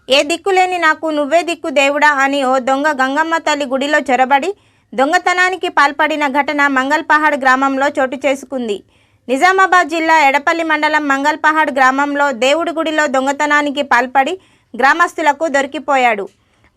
ఏ దిక్కులేని నాకు నువ్వే దిక్కు దేవుడా అని ఓ దొంగ గంగమ్మ తల్లి గుడిలో చొరబడి దొంగతనానికి పాల్పడిన ఘటన మంగల్పహాడ్ గ్రామంలో చోటు చేసుకుంది. నిజామాబాద్ జిల్లా ఎడపల్లి మండలం మంగల్పహాడ్ గ్రామంలో దేవుడి గుడిలో దొంగతనానికి పాల్పడి గ్రామస్తులకు దొరికిపోయాడు.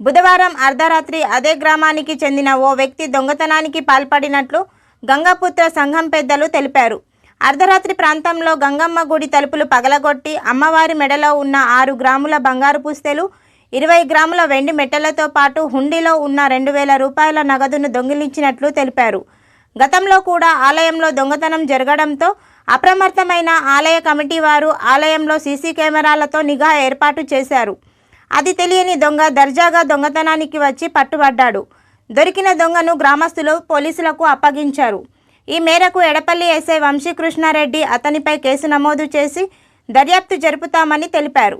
బుధవారం అర్ధరాత్రి అదే గ్రామానికి చెందిన ఓ వ్యక్తి దొంగతనానికి పాల్పడినట్లు గంగాపుత్ర సంఘం పెద్దలు తెలిపారు. అర్ధరాత్రి ప్రాంతంలో గంగమ్మ గుడి తలుపులు పగలగొట్టి అమ్మవారి మెడలో ఉన్న 6 గ్రాముల బంగారు పుస్తెలు, 20 గ్రాముల వెండి మెట్టెలతో పాటు హుండీలో ఉన్న 2,000 రూపాయల నగదును దొంగిలించినట్లు తెలిపారు. గతంలో కూడా ఆలయంలో దొంగతనం జరగడంతో అప్రమత్తమైన ఆలయ కమిటీ వారు ఆలయంలో సీసీ కెమెరాలతో నిఘా ఏర్పాటు చేశారు. అది తెలియని దొంగ దర్జాగా దొంగతనానికి వచ్చి పట్టుబడ్డాడు. దొరికిన దొంగను గ్రామస్తులు పోలీసులకు అప్పగించారు. ఈ మేరకు ఎడపల్లి ఎస్ఐ వంశీకృష్ణారెడ్డి అతనిపై కేసు నమోదు చేసి దర్యాప్తు జరుపుతామని తెలిపారు.